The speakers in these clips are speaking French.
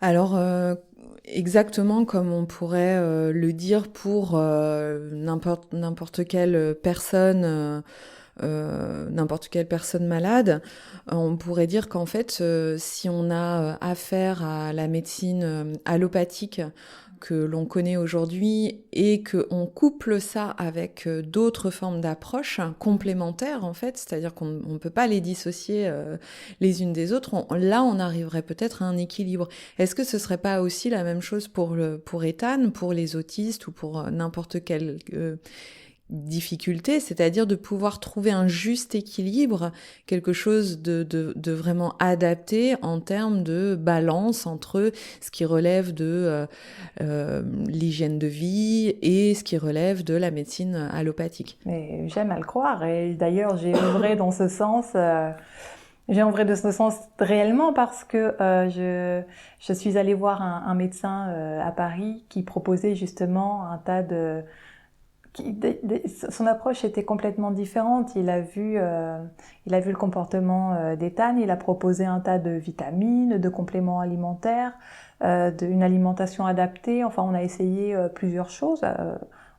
Alors, exactement comme on pourrait le dire pour n'importe quelle personne, n'importe quelle personne malade, on pourrait dire qu'en fait, si on a affaire à la médecine allopathique que l'on connaît aujourd'hui et qu'on couple ça avec d'autres formes d'approches complémentaires en fait, c'est-à-dire qu'on ne peut pas les dissocier les unes des autres, là on arriverait peut-être à un équilibre. Est-ce que ce serait pas aussi la même chose pour Ethan, pour les autistes ou pour n'importe quelle difficulté, c'est-à-dire de pouvoir trouver un juste équilibre, quelque chose de vraiment adapté en termes de balance entre ce qui relève de l'hygiène de vie et ce qui relève de la médecine allopathique. Mais j'aime à le croire et d'ailleurs j'ai œuvré dans ce sens. J'ai œuvré de ce sens réellement parce que je suis allée voir un médecin à Paris qui proposait justement un tas de son approche était complètement différente. Il a vu le comportement d'Ethan, il a proposé un tas de vitamines, de compléments alimentaires, une alimentation adaptée. Enfin, on a essayé plusieurs choses.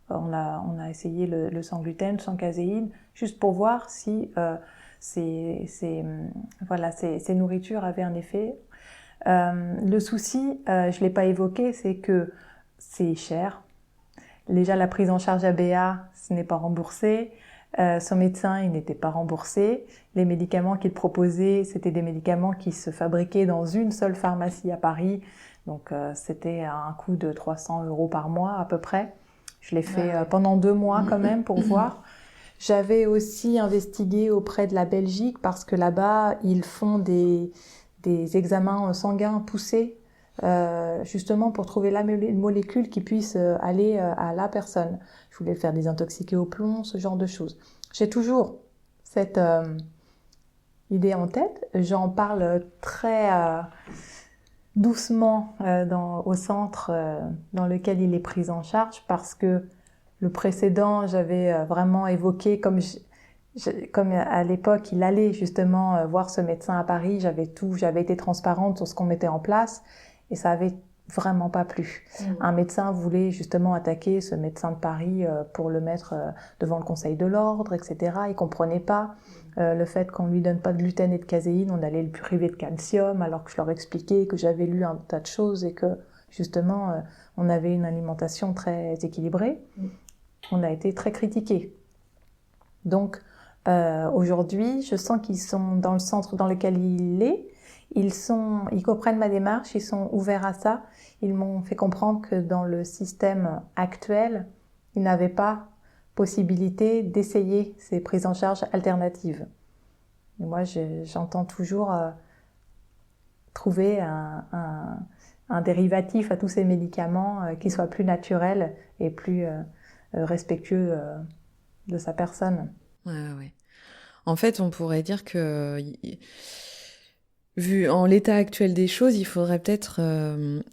On a essayé le sans gluten, sans caséine, juste pour voir si ces nourritures avaient un effet. Le souci, je l'ai pas évoqué, c'est que c'est cher. Déjà, la prise en charge ABA, ce n'est pas remboursé. Son médecin, il n'était pas remboursé. Les médicaments qu'il proposait, c'était des médicaments qui se fabriquaient dans une seule pharmacie à Paris. Donc, c'était à un coût de 300 € par mois à peu près. Je l'ai fait pendant 2 mois quand même pour voir. J'avais aussi investigué auprès de la Belgique parce que là-bas, ils font des examens sanguins poussés justement pour trouver la molécule qui puisse aller à la personne. Je voulais le faire désintoxiquer au plomb, ce genre de choses. J'ai toujours cette idée en tête. J'en parle très doucement au centre dans lequel il est pris en charge parce que le précédent, j'avais vraiment évoqué comme à l'époque, il allait justement voir ce médecin à Paris, j'avais été transparente sur ce qu'on mettait en place et ça avait vraiment pas plu. Un médecin voulait justement attaquer ce médecin de Paris pour le mettre devant le Conseil de l'ordre, etc. Il comprenait pas le fait qu'on lui donne pas de gluten et de caséine, on allait le priver de calcium, alors que je leur expliquais que j'avais lu un tas de choses et que justement on avait une alimentation très équilibrée. On a été très critiqués. Donc aujourd'hui, je sens qu'ils sont dans le centre dans lequel il est. Ils comprennent ma démarche, ils sont ouverts à ça. Ils m'ont fait comprendre que dans le système actuel, ils n'avaient pas possibilité d'essayer ces prises en charge alternatives. Et moi, j'entends toujours trouver un dérivatif à tous ces médicaments qui soit plus naturel et plus respectueux de sa personne. Ouais, ouais. En fait, on pourrait dire que, vu en l'état actuel des choses, il faudrait peut-être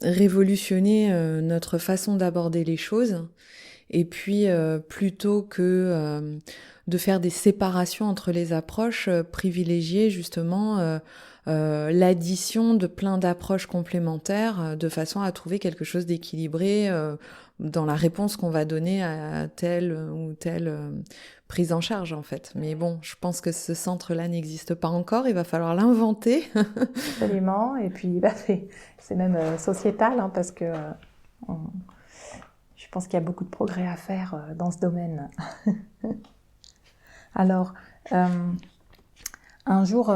révolutionner notre façon d'aborder les choses. Et puis, plutôt que de faire des séparations entre les approches, privilégier justement l'addition de plein d'approches complémentaires de façon à trouver quelque chose d'équilibré dans la réponse qu'on va donner à telle ou telle prise en charge en fait. Mais bon, je pense que ce centre-là n'existe pas encore, il va falloir l'inventer. Absolument. Et puis, c'est même sociétal, hein, parce que je pense qu'il y a beaucoup de progrès à faire dans ce domaine. Alors, un jour,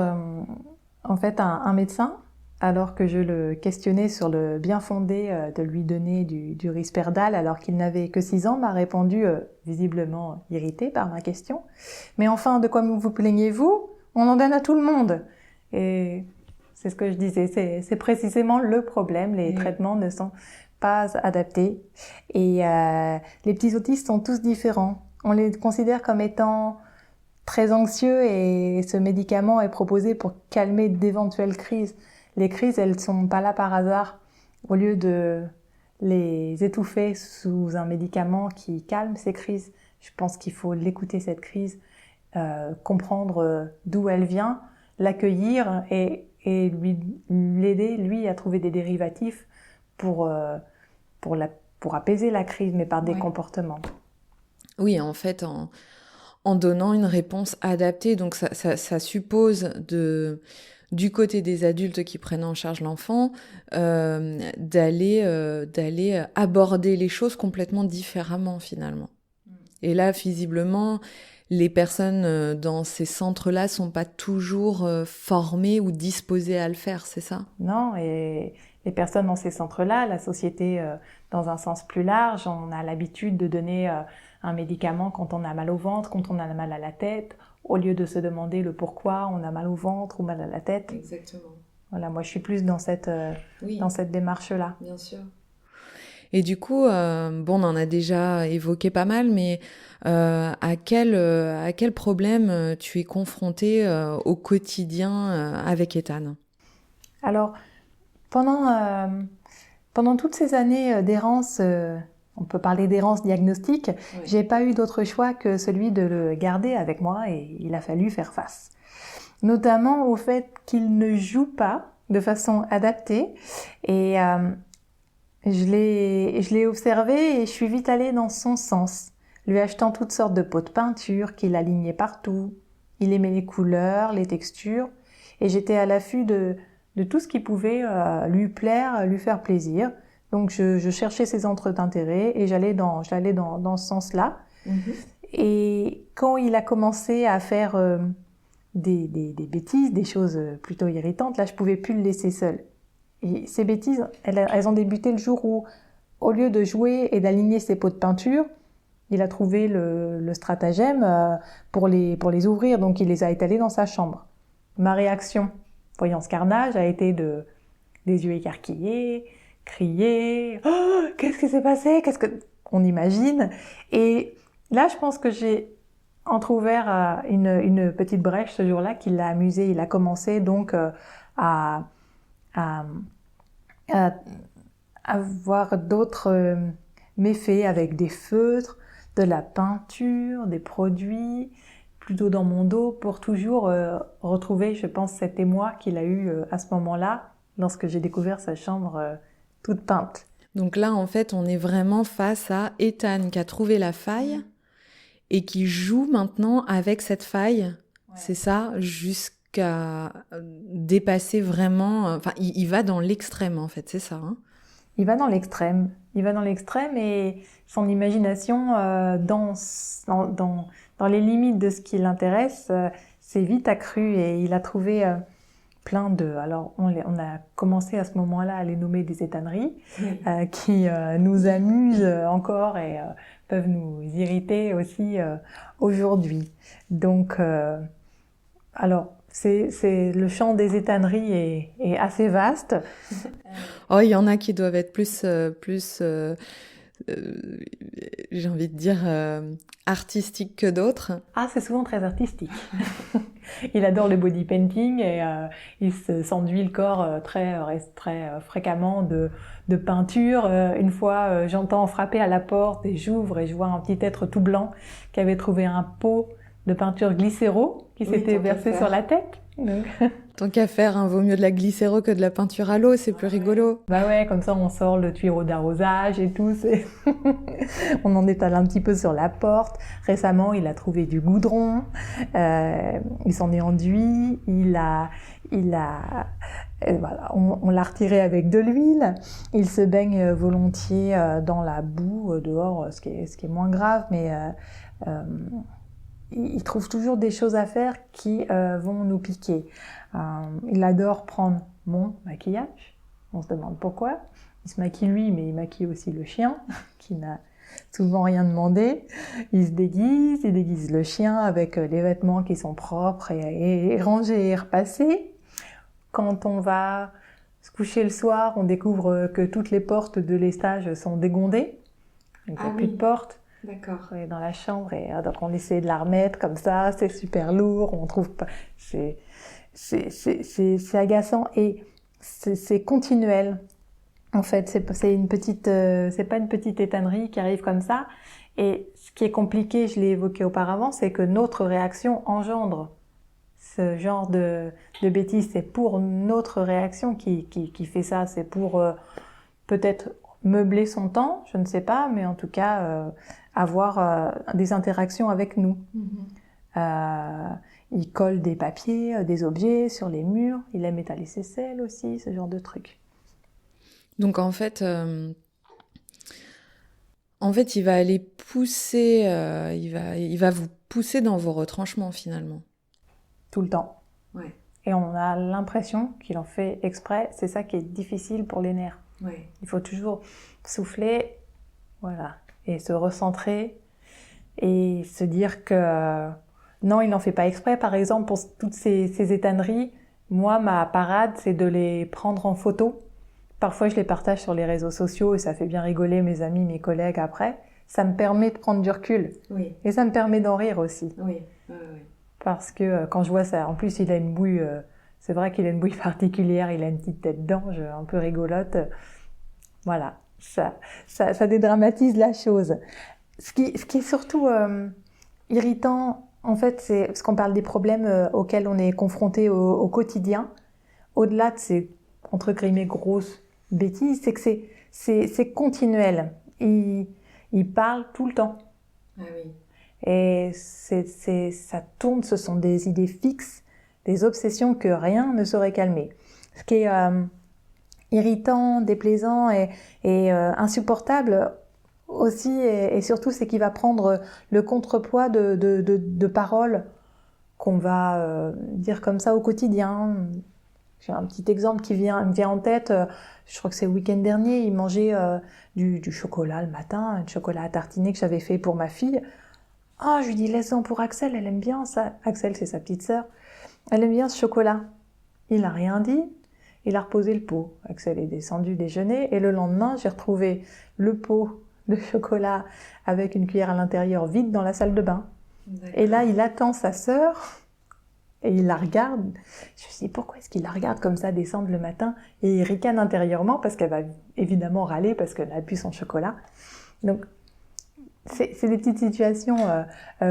en fait, un médecin, alors que je le questionnais sur le bien fondé de lui donner du Risperdal alors qu'il n'avait que 6 ans, m'a répondu, visiblement irrité par ma question. Mais enfin, de quoi vous plaignez-vous? On en donne à tout le monde. Et c'est ce que je disais, c'est précisément le problème. Les traitements ne sont pas adaptés. Et les petits autistes sont tous différents. On les considère comme étant très anxieux et ce médicament est proposé pour calmer d'éventuelles crises. Les crises, elles sont pas là par hasard. Au lieu de les étouffer sous un médicament qui calme ces crises, je pense qu'il faut l'écouter cette crise, comprendre d'où elle vient, l'accueillir et et l'aider, lui, à trouver des dérivatifs pour apaiser la crise, mais par des comportements. Oui, en fait, en donnant une réponse adaptée. Donc ça suppose du côté des adultes qui prennent en charge l'enfant, d'aller aborder les choses complètement différemment finalement. Et là, visiblement, les personnes dans ces centres-là sont pas toujours formées ou disposées à le faire, c'est ça? Non, et les personnes dans ces centres-là, la société dans un sens plus large, on a l'habitude de donner un médicament quand on a mal au ventre, quand on a mal à la tête, au lieu de se demander le pourquoi on a mal au ventre ou mal à la tête. Exactement. Voilà, moi je suis plus dans cette démarche-là. Bien sûr. Et du coup, bon, on en a déjà évoqué pas mal, mais à quel problème tu es confrontée au quotidien avec Ethan? Alors, pendant toutes ces années d'errance, on peut parler d'errance diagnostique, j'ai pas eu d'autre choix que celui de le garder avec moi et il a fallu faire face. Notamment au fait qu'il ne joue pas de façon adaptée et je l'ai observé et je suis vite allée dans son sens, lui achetant toutes sortes de pots de peinture qu'il alignait partout. Il aimait les couleurs, les textures et j'étais à l'affût de tout ce qui pouvait lui plaire, lui faire plaisir. Donc je cherchais ses centres d'intérêt et j'allais dans ce sens-là. Et quand il a commencé à faire des bêtises, des choses plutôt irritantes, là je pouvais plus le laisser seul. Et ces bêtises, elles ont débuté le jour où, au lieu de jouer et d'aligner ses pots de peinture, il a trouvé le stratagème pour les ouvrir, donc il les a étalés dans sa chambre. Ma réaction, voyant ce carnage, a été des yeux écarquillés, crier, oh, qu'est-ce qui s'est passé? On imagine. Et là, je pense que j'ai entrouvert une petite brèche ce jour-là qui l'a amusé. Il a commencé donc à avoir d'autres méfaits avec des feutres, de la peinture, des produits, plutôt dans mon dos pour toujours retrouver, je pense, cet émoi qu'il a eu à ce moment-là lorsque j'ai découvert sa chambre toute peinte. Donc là, en fait, on est vraiment face à Ethan qui a trouvé la faille et qui joue maintenant avec cette faille, c'est ça, jusqu'à dépasser vraiment... Enfin, il va dans l'extrême, en fait, c'est ça, hein? Il va dans l'extrême et son imagination dans les limites de ce qui l'intéresse s'est vite accrue et il a trouvé plein de... Alors, on a commencé à ce moment-là à les nommer des étanneries qui nous amusent encore et peuvent nous irriter aussi aujourd'hui. Donc, alors... le champ des étanneries est assez vaste. Oh, il y en a qui doivent être plus j'ai envie de dire artistiques que d'autres. Ah, c'est souvent très artistique. Il adore le body painting et il s'enduit le corps très fréquemment de peinture. Une fois, j'entends frapper à la porte et j'ouvre et je vois un petit être tout blanc qui avait trouvé un pot de peinture glycéro qui s'était versé sur la tête. Donc... Tant qu'à faire, hein, vaut mieux de la glycéro que de la peinture à l'eau, c'est plus rigolo. Bah ouais, comme ça on sort le tuyau d'arrosage et tout. On en étale un petit peu sur la porte. Récemment, il a trouvé du goudron, il s'en est enduit, voilà, on l'a retiré avec de l'huile. Il se baigne volontiers dans la boue dehors, ce qui est moins grave, mais il trouve toujours des choses à faire qui vont nous piquer. Il adore prendre mon maquillage. On se demande pourquoi. Il se maquille lui, mais il maquille aussi le chien, qui n'a souvent rien demandé. Il déguise le chien avec les vêtements qui sont propres et rangés et repassés. Quand on va se coucher le soir, on découvre que toutes les portes de l'estage sont dégondées. Donc il n'y a plus de porte. D'accord. Dans la chambre, et donc on essaie de la remettre comme ça, c'est super lourd, on trouve pas, c'est agaçant et c'est continuel. En fait, c'est pas une petite étannerie qui arrive comme ça. Et ce qui est compliqué, je l'ai évoqué auparavant, c'est que notre réaction engendre ce genre de bêtises, c'est pour notre réaction qui fait ça. C'est pour peut-être meubler son temps, je ne sais pas, mais en tout cas avoir des interactions avec nous. Il colle des papiers, des objets sur les murs. Il aime étaler ses selles aussi, ce genre de trucs. Donc en fait, il va aller pousser, il va vous pousser dans vos retranchements finalement. Tout le temps. Ouais. Et on a l'impression qu'il en fait exprès. C'est ça qui est difficile pour les nerfs. Ouais. Il faut toujours souffler, voilà, et se recentrer et se dire que non, il n'en fait pas exprès. Par exemple, pour toutes ces étonneries, moi, ma parade, c'est de les prendre en photo. Parfois, je les partage sur les réseaux sociaux et ça fait bien rigoler mes amis, mes collègues après. Ça me permet de prendre du recul. Oui. Et ça me permet d'en rire aussi. Oui. Parce que quand je vois ça, en plus, il a une bouille, c'est vrai qu'il a une bouille particulière, il a une petite tête d'ange un peu rigolote. Voilà, ça dédramatise la chose. Ce qui est surtout irritant, en fait, c'est parce qu'on parle des problèmes auxquels on est confronté au quotidien. Au-delà de ces, entre guillemets, grosses bêtises, c'est que c'est continuel. Il parle tout le temps. Ah oui. Et ça tourne, ce sont des idées fixes, des obsessions que rien ne saurait calmer. Ce qui est irritant, déplaisant et insupportable aussi, et surtout, c'est qu'il va prendre le contrepoids de paroles qu'on va dire comme ça au quotidien. J'ai un petit exemple qui me vient en tête. Je crois que c'est le week-end dernier, il mangeait du chocolat le matin, du chocolat à tartiner que j'avais fait pour ma fille. Ah, je lui dis, laisse-en pour Axel, elle aime bien ça. Axel, c'est sa petite sœur. Elle aime bien ce chocolat. Il n'a rien dit, il a reposé le pot. Axel est descendu déjeuner et le lendemain, j'ai retrouvé le pot de chocolat avec une cuillère à l'intérieur vide dans la salle de bain. D'accord. Et là, il attend sa sœur et il la regarde. Je me suis dit, pourquoi est-ce qu'il la regarde comme ça descendre le matin? Et il ricane intérieurement parce qu'elle va évidemment râler parce qu'elle a pu son chocolat. Donc, c'est des petites situations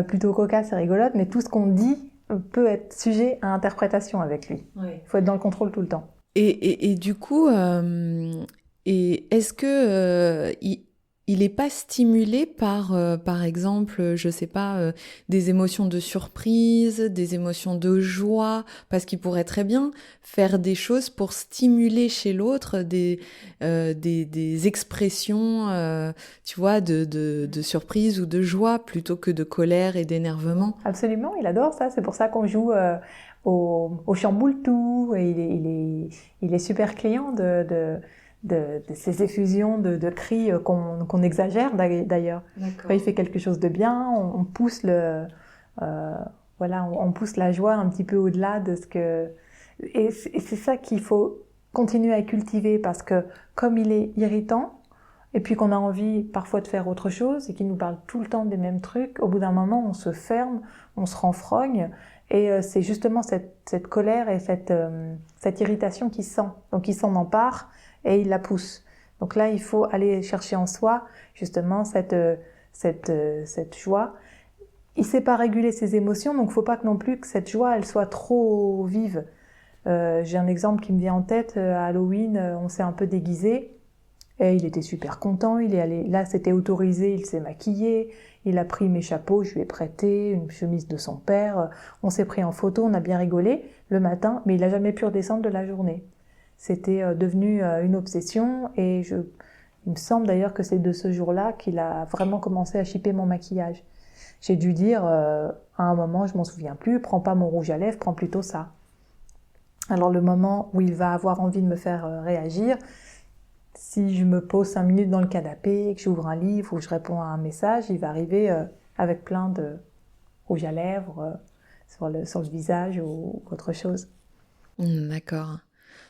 plutôt cocasses et rigolotes, mais tout ce qu'on dit peut être sujet à interprétation avec lui. Oui. Il faut être dans le contrôle tout le temps. Et du coup, est-ce que il n'est pas stimulé par exemple, je sais pas, des émotions de surprise, des émotions de joie, parce qu'il pourrait très bien faire des choses pour stimuler chez l'autre des expressions, tu vois, de surprise ou de joie, plutôt que de colère et d'énervement. Absolument, il adore ça. C'est pour ça qu'on joue au chamboule-tout. Et il est super client de ces effusions de cris qu'on exagère d'ailleurs. Quand il fait quelque chose de bien, on pousse on pousse la joie un petit peu au-delà de ce que... Et c'est ça qu'il faut continuer à cultiver, parce que comme il est irritant, et puis qu'on a envie parfois de faire autre chose, et qu'il nous parle tout le temps des mêmes trucs, au bout d'un moment on se ferme, on se renfrogne, et c'est justement cette colère et cette irritation qui sent. Donc il s'en empare, et il la pousse. Donc là, il faut aller chercher en soi, justement, cette joie. Il ne sait pas réguler ses émotions, donc il ne faut pas que non plus que cette joie, elle soit trop vive. J'ai un exemple qui me vient en tête. À Halloween, on s'est un peu déguisé, et il était super content. Il est allé, là, c'était autorisé, il s'est maquillé, il a pris mes chapeaux, je lui ai prêté une chemise de son père. On s'est pris en photo, on a bien rigolé le matin, mais il n'a jamais pu redescendre de la journée. C'était devenu une obsession, et il me semble d'ailleurs que c'est de ce jour-là qu'il a vraiment commencé à chipper mon maquillage. J'ai dû dire à un moment, je m'en souviens plus, prends pas mon rouge à lèvres, prends plutôt ça. Alors le moment où il va avoir envie de me faire réagir, si je me pose 5 minutes dans le canapé, que j'ouvre un livre ou je réponds à un message, il va arriver avec plein de rouge à lèvres sur le visage ou autre chose. D'accord.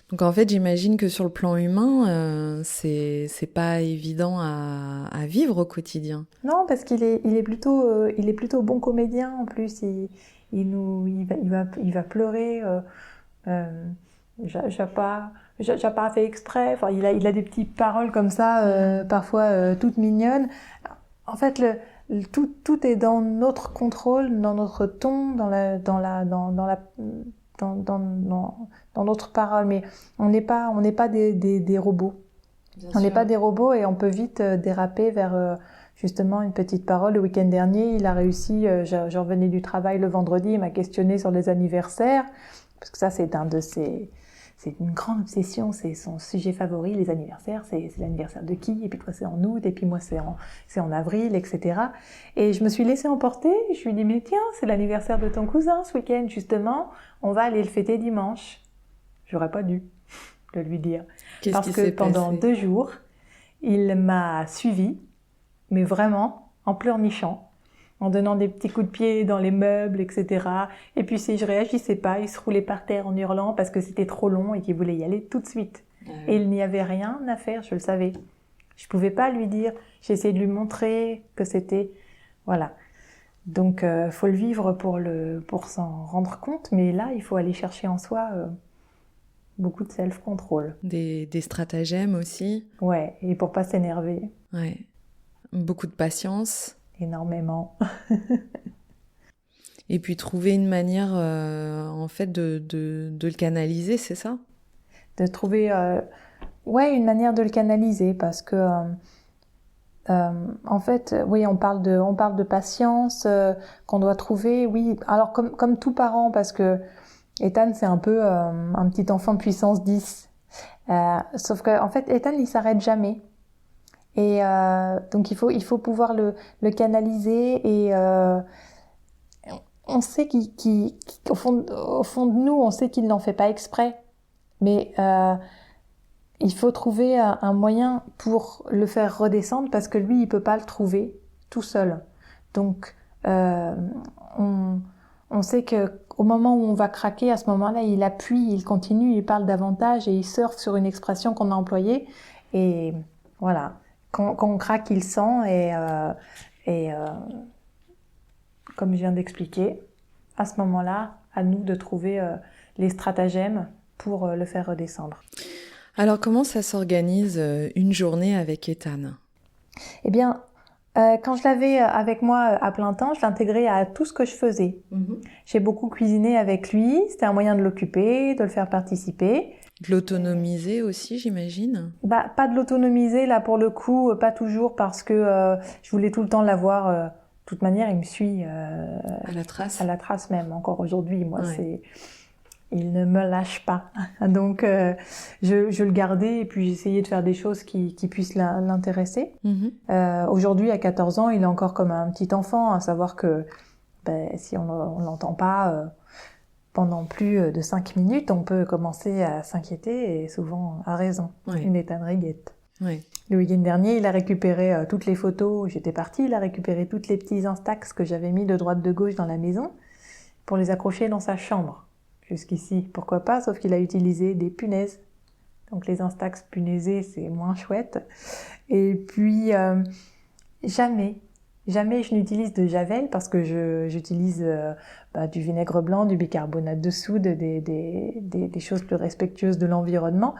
Donc en fait, j'imagine que sur le plan humain, c'est pas évident à vivre au quotidien. Non, parce qu'il est plutôt bon comédien en plus. Il va pleurer. J'ai pas fait exprès. Enfin, il a des petites paroles comme ça, parfois toutes mignonnes. En fait, tout est dans notre contrôle, dans notre ton, dans notre parole. Mais on n'est pas des robots. On n'est pas des robots et on peut vite déraper vers justement une petite parole. Le week-end dernier, il a réussi, je revenais du travail le vendredi, il m'a questionné sur les anniversaires, parce que ça c'est c'est une grande obsession, c'est son sujet favori, les anniversaires, c'est l'anniversaire de qui, et puis toi c'est en août, et puis moi c'est en avril, etc. Et je me suis laissée emporter, je lui ai dit mais tiens, c'est l'anniversaire de ton cousin ce week-end justement, on va aller le fêter dimanche. J'aurais pas dû le lui dire. Parce que pendant 2 jours, il m'a suivi, mais vraiment en pleurnichant, en donnant des petits coups de pied dans les meubles, etc. Et puis si je réagissais pas, il se roulait par terre en hurlant parce que c'était trop long et qu'il voulait y aller tout de suite. Et il n'y avait rien à faire, je le savais. Je pouvais pas lui dire, j'ai essayé de lui montrer que c'était... Voilà. Donc, faut le vivre pour s'en rendre compte, mais là, il faut aller chercher en soi beaucoup de self-control. Des stratagèmes aussi. Ouais, et pour pas s'énerver. Ouais. Beaucoup de patience. Énormément. Et puis trouver une manière, en fait, de le canaliser, c'est ça? De trouver, une manière de le canaliser, parce que, en fait, oui, on parle de patience qu'on doit trouver. Oui, alors comme tout parent, parce que Ethan, c'est un peu un petit enfant puissance 10. Sauf que, en fait, Ethan, il s'arrête jamais. Et donc il faut pouvoir le canaliser et on sait qu'au fond de nous, on sait qu'il n'en fait pas exprès, mais il faut trouver un moyen pour le faire redescendre parce que lui, il peut pas le trouver tout seul. Donc on sait que au moment où on va craquer, à ce moment-là, il appuie, il continue, il parle davantage et il surfe sur une expression qu'on a employée et voilà. Quand on craque, il sent et comme je viens d'expliquer, à ce moment-là, à nous de trouver les stratagèmes pour le faire redescendre. Alors, comment ça s'organise une journée avec Ethan? Eh bien, quand je l'avais avec moi à plein temps, je l'intégrais à tout ce que je faisais. J'ai beaucoup cuisiné avec lui, c'était un moyen de l'occuper, de le faire participer. De l'autonomiser aussi, j'imagine? Pas de l'autonomiser, là, pour le coup, pas toujours, parce que je voulais tout le temps l'avoir. De toute manière, il me suit... à la trace? À la trace même, encore aujourd'hui. Moi, ouais. Il ne me lâche pas. Donc, je le gardais et puis j'essayais de faire des choses qui puissent l'intéresser. Aujourd'hui, à 14 ans, il est encore comme un petit enfant, à savoir que si on l'entend pas... pendant plus de 5 minutes, on peut commencer à s'inquiéter et souvent à raison. Ouais. Une étonnerie guette. Ouais. Le week-end dernier, il a récupéré toutes les photos. J'étais partie, il a récupéré toutes les petits instax que j'avais mis de droite de gauche dans la maison pour les accrocher dans sa chambre. Jusqu'ici, pourquoi pas, sauf qu'il a utilisé des punaises. Donc les instax punaisés, c'est moins chouette. Et puis, jamais je n'utilise de javel parce que j'utilise du vinaigre blanc, du bicarbonate de soude, des choses plus respectueuses de l'environnement.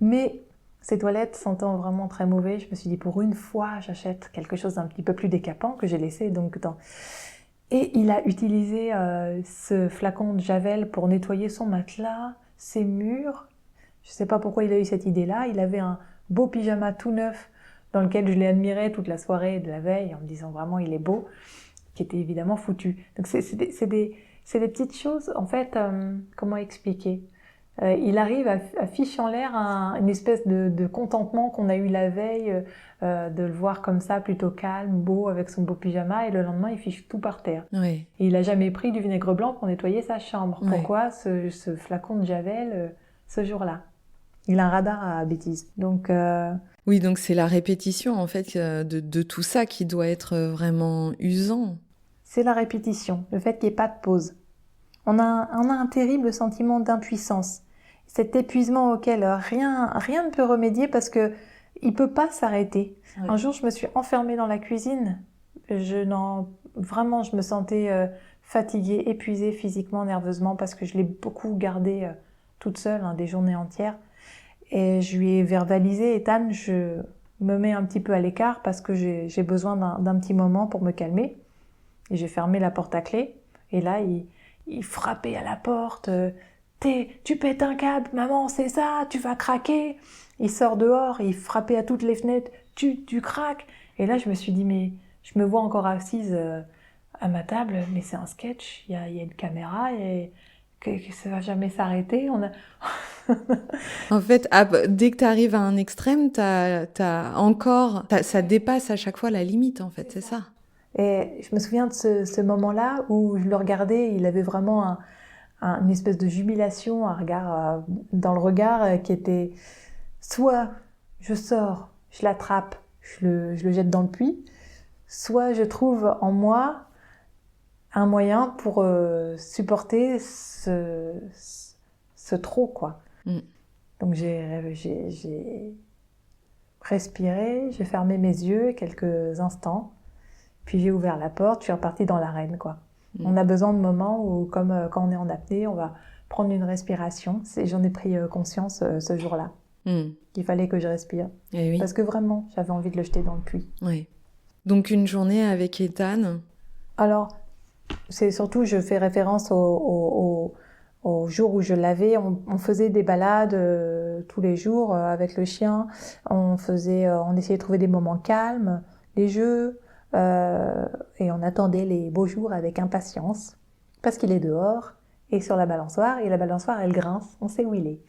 Mais ces toilettes sentant vraiment très mauvais, je me suis dit pour une fois, j'achète quelque chose d'un petit peu plus décapant que j'ai laissé donc dans... Et il a utilisé ce flacon de javel pour nettoyer son matelas, ses murs. Je ne sais pas pourquoi il a eu cette idée-là. Il avait un beau pyjama tout neuf dans lequel je l'ai admiré toute la soirée de la veille en me disant vraiment il est beau, qui était évidemment foutu. Donc c'est des petites choses, en fait, comment expliquer il arrive à ficher en l'air une espèce de contentement qu'on a eu la veille, de le voir comme ça, plutôt calme, beau, avec son beau pyjama, et le lendemain il fiche tout par terre. Ouais. Et il a jamais pris du vinaigre blanc pour nettoyer sa chambre. Ouais. Pourquoi ce flacon de javel ce jour-là? Il a un radar à bêtises. Donc... Oui, donc c'est la répétition en fait de tout ça qui doit être vraiment usant. C'est la répétition, le fait qu'il n'y ait pas de pause. On a un terrible sentiment d'impuissance. Cet épuisement auquel rien ne peut remédier parce que il peut pas s'arrêter. Ouais. Un jour, je me suis enfermée dans la cuisine. Vraiment, je me sentais fatiguée, épuisée physiquement, nerveusement parce que je l'ai beaucoup gardé toute seule, des journées entières. Et je lui ai verbalisé, Ethan, je me mets un petit peu à l'écart parce que j'ai besoin d'un petit moment pour me calmer. Et j'ai fermé la porte à clé. Et là, il frappait à la porte. Tu pètes un câble, maman, c'est ça, tu vas craquer. Il sort dehors, il frappait à toutes les fenêtres. Tu craques. Et là, je me suis dit, mais je me vois encore assise à ma table, mais c'est un sketch, il y a une caméra et que ça va jamais s'arrêter. En fait, dès que tu arrives à un extrême, ça dépasse à chaque fois la limite, en fait, c'est ça. Et je me souviens de ce moment-là où je le regardais, il avait vraiment une espèce de jubilation, un regard dans le regard qui était soit je sors, je l'attrape, je le jette dans le puits, soit je trouve en moi un moyen pour supporter ce trop, quoi. Donc j'ai respiré, j'ai fermé mes yeux quelques instants, puis j'ai ouvert la porte, je suis repartie dans l'arène, quoi. On a besoin de moments où, comme quand on est en apnée, on va prendre une respiration. J'en ai pris conscience ce jour-là, qu'il fallait que je respire. Eh oui. Parce que vraiment, j'avais envie de le jeter dans le puits. Oui. Donc une journée avec Ethan. Alors, c'est surtout, je fais référence au jour où je l'avais. On faisait des balades tous les jours avec le chien. On essayait de trouver des moments calmes, des jeux. Et on attendait les beaux jours avec impatience parce qu'il est dehors et sur la balançoire, et la balançoire elle grince, on sait où il est.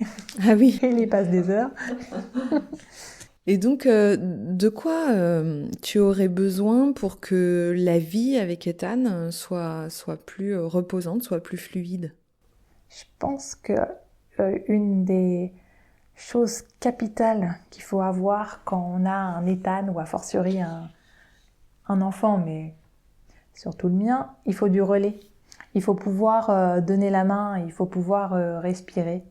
Ah oui. Il y passe des heures. Et donc de quoi tu aurais besoin pour que la vie avec Ethan soit plus reposante, soit plus fluide? Je pense que une des choses capitales qu'il faut avoir quand on a un Ethan ou a fortiori un enfant, mais surtout le mien, il faut du relais. Il faut pouvoir donner la main, il faut pouvoir respirer.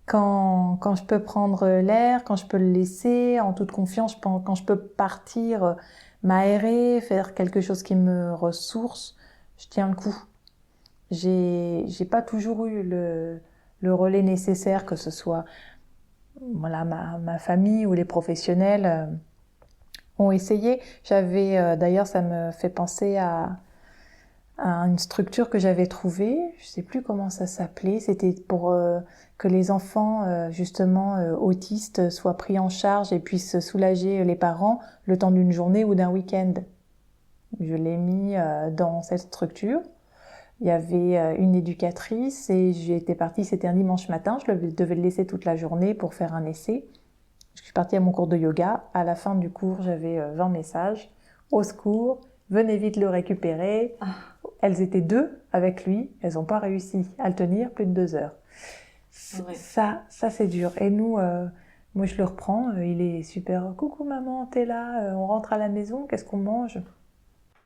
Quand je peux prendre l'air, quand je peux le laisser en toute confiance, quand je peux partir, m'aérer, faire quelque chose qui me ressource, je tiens le coup. J'ai pas toujours eu le relais nécessaire, que ce soit voilà, ma famille ou les professionnels ont essayé. D'ailleurs, ça me fait penser à une structure que j'avais trouvée, je sais plus comment ça s'appelait, c'était pour que les enfants justement autistes soient pris en charge et puissent soulager les parents le temps d'une journée ou d'un week-end. Je l'ai mis dans cette structure. Il y avait une éducatrice et j'étais partie, c'était un dimanche matin, je devais le laisser toute la journée pour faire un essai. Je suis partie à mon cours de yoga. À la fin du cours, j'avais 20 messages. Au secours, venez vite le récupérer. Elles étaient 2 avec lui. Elles n'ont pas réussi à le tenir plus de 2 heures. Ouais. Ça c'est dur. Et nous, moi je le reprends. Il est super. Coucou maman, t'es là. On rentre à la maison. Qu'est-ce qu'on mange?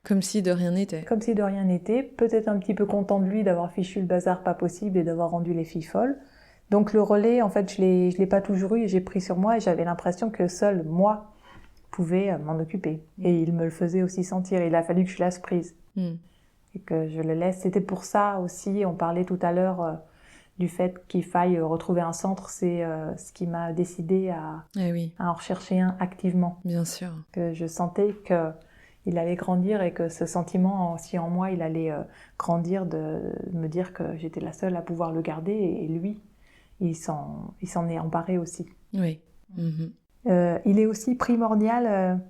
Comme si de rien n'était. Comme si de rien n'était. Peut-être un petit peu content de lui d'avoir fichu le bazar pas possible et d'avoir rendu les filles folles. Donc le relais, en fait, je l'ai pas toujours eu et j'ai pris sur moi et j'avais l'impression que seul moi pouvais m'en occuper. Et il me le faisait aussi sentir. Il a fallu que je lâche prise et que je le laisse. C'était pour ça aussi, on parlait tout à l'heure du fait qu'il faille retrouver un centre. C'est ce qui m'a décidé à en rechercher un activement. Bien sûr. Que je sentais qu'il allait grandir et que ce sentiment aussi en moi, il allait grandir de me dire que j'étais la seule à pouvoir le garder et lui, il s'en est emparé aussi. Oui. Il est aussi primordial,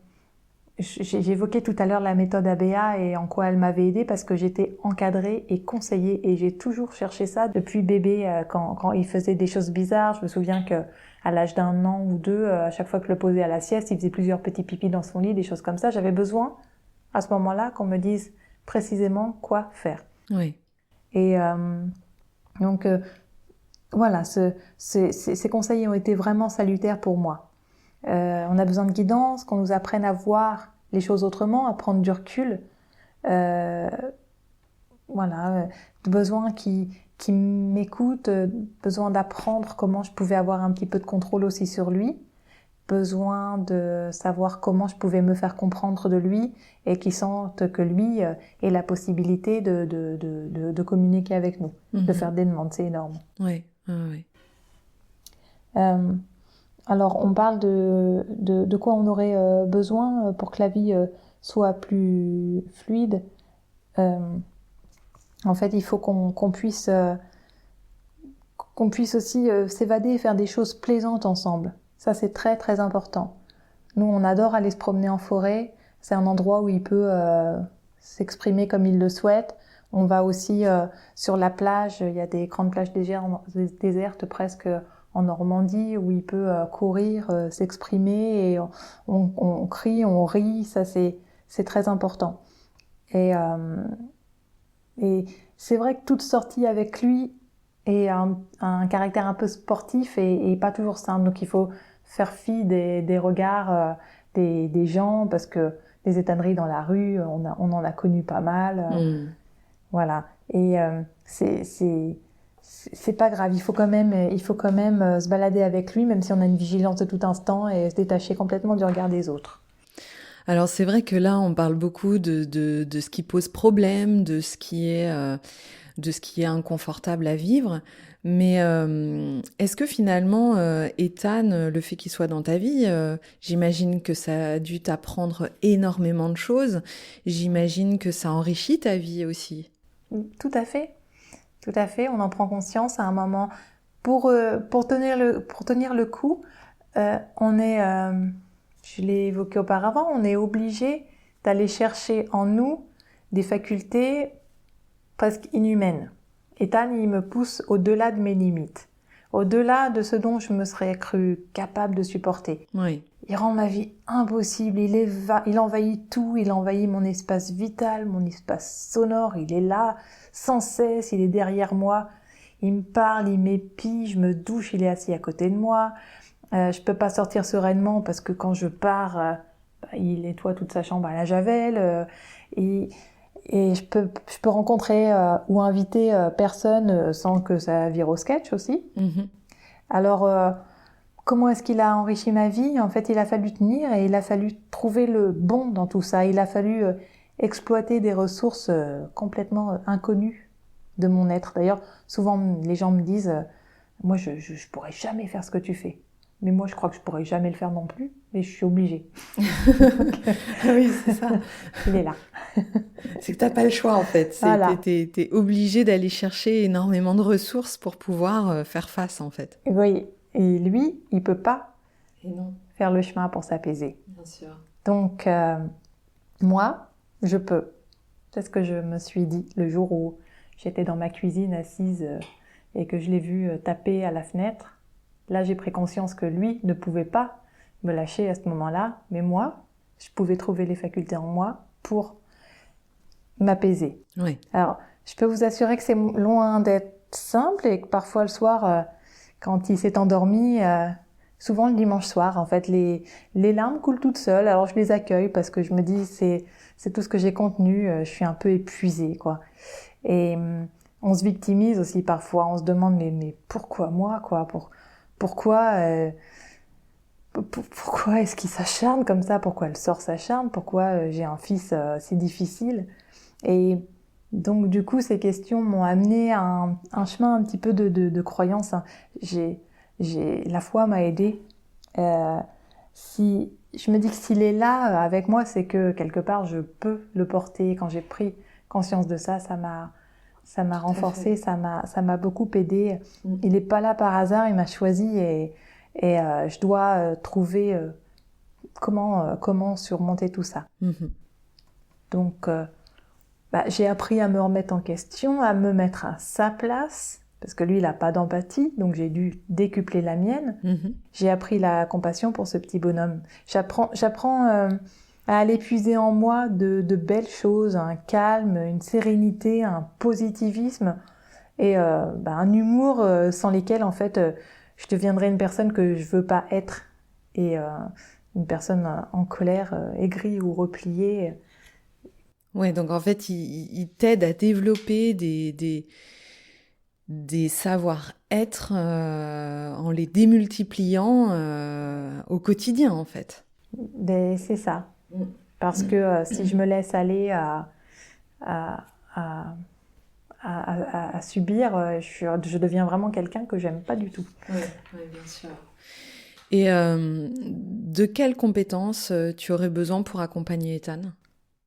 j'évoquais tout à l'heure la méthode ABA et en quoi elle m'avait aidée parce que j'étais encadrée et conseillée et j'ai toujours cherché ça depuis bébé quand il faisait des choses bizarres. Je me souviens qu'à l'âge d'1 an ou 2, à chaque fois que je le posais à la sieste, il faisait plusieurs petits pipis dans son lit, des choses comme ça. J'avais besoin à ce moment-là qu'on me dise précisément quoi faire. Oui. Et donc voilà, ces conseils ont été vraiment salutaires pour moi. On a besoin de guidance, qu'on nous apprenne à voir les choses autrement, à prendre du recul. Besoin qui m'écoute, besoin d'apprendre comment je pouvais avoir un petit peu de contrôle aussi sur lui, besoin de savoir comment je pouvais me faire comprendre de lui et qu'il sente que lui ait la possibilité de communiquer avec nous, de faire des demandes, c'est énorme. Oui, oui. Alors, on parle de quoi on aurait besoin pour que la vie soit plus fluide. En fait, il faut qu'on puisse aussi s'évader et faire des choses plaisantes ensemble. Ça, c'est très, très important. Nous, on adore aller se promener en forêt. C'est un endroit où il peut s'exprimer comme il le souhaite. On va aussi sur la plage. Il y a des grandes plages désertes presque en Normandie où il peut courir, s'exprimer. Et on crie, on rit. Ça, c'est très important. Et c'est vrai que toute sortie avec lui est un caractère un peu sportif et pas toujours simple. Donc il faut faire fi des regards des gens, parce que des étonneries dans la rue, on en a connu pas mal. Voilà. Et c'est pas grave. Il faut quand même se balader avec lui, même si on a une vigilance de tout instant, et se détacher complètement du regard des autres. Alors c'est vrai que là, on parle beaucoup de ce qui pose problème, de ce qui est inconfortable à vivre. Mais est-ce que finalement, Ethan, le fait qu'il soit dans ta vie, j'imagine que ça a dû t'apprendre énormément de choses. J'imagine que ça enrichit ta vie aussi. Tout à fait. Tout à fait. On en prend conscience à un moment. Pour tenir le coup, on est... je l'ai évoqué auparavant, on est obligé d'aller chercher en nous des facultés presque inhumaines. Ethan, il me pousse au-delà de mes limites, au-delà de ce dont je me serais cru capable de supporter. Oui. Il rend ma vie impossible, il envahit tout, il envahit mon espace vital, mon espace sonore, il est là sans cesse, il est derrière moi, il me parle, il m'épie, je me douche, il est assis à côté de moi. Je peux pas sortir sereinement parce que quand je pars, il nettoie toute sa chambre à la javel. Et je peux rencontrer ou inviter personne sans que ça vire au sketch aussi. Mm-hmm. Alors, comment est-ce qu'il a enrichi ma vie? En fait, il a fallu tenir et il a fallu trouver le bon dans tout ça. Il a fallu exploiter des ressources complètement inconnues de mon être. D'ailleurs, souvent, les gens me disent moi, je pourrais jamais faire ce que tu fais. Mais moi, je crois que je pourrais jamais le faire non plus, mais je suis obligée. Oui, c'est ça. Il est là. C'est que t'as pas le choix, en fait. Voilà. T'es obligé d'aller chercher énormément de ressources pour pouvoir faire face, en fait. Oui. Et lui, il peut pas Et non. faire le chemin pour s'apaiser. Bien sûr. Donc, moi, je peux. C'est ce que je me suis dit le jour où j'étais dans ma cuisine assise et que je l'ai vu taper à la fenêtre. Là, j'ai pris conscience que lui ne pouvait pas me lâcher à ce moment-là, mais moi, je pouvais trouver les facultés en moi pour m'apaiser. Oui. Alors, je peux vous assurer que c'est loin d'être simple et que parfois le soir, quand il s'est endormi, souvent le dimanche soir, en fait, les larmes coulent toutes seules. Alors, je les accueille parce que je me dis, c'est tout ce que j'ai contenu, je suis un peu épuisée, quoi. Et on se victimise aussi parfois, on se demande, mais pourquoi moi, quoi? Pourquoi est-ce qu'il s'acharne comme ça? Pourquoi le sort s'acharne? Pourquoi j'ai un fils si difficile? Et donc, du coup, ces questions m'ont amené à un chemin un petit peu de croyance. La foi m'a aidée. Je me dis que s'il est là avec moi, c'est que quelque part, je peux le porter. Quand j'ai pris conscience de ça, ça m'a renforcée, ça m'a beaucoup aidée. Il n'est pas là par hasard, il m'a choisi et je dois trouver comment surmonter tout ça. Mm-hmm. Donc, j'ai appris à me remettre en question, à me mettre à sa place, parce que lui, il n'a pas d'empathie, donc j'ai dû décupler la mienne. Mm-hmm. J'ai appris la compassion pour ce petit bonhomme. J'apprends à aller puiser en moi de belles choses, un calme, une sérénité, un positivisme et un humour sans lesquels, en fait, je deviendrais une personne que je veux pas être et une personne en colère, aigrie ou repliée. Ouais, donc en fait, il t'aide à développer des savoir-être en les démultipliant au quotidien, en fait. C'est ça. Parce que si je me laisse aller à subir, je deviens vraiment quelqu'un que j'aime pas du tout. Oui, bien sûr. Et de quelles compétences tu aurais besoin pour accompagner Ethan?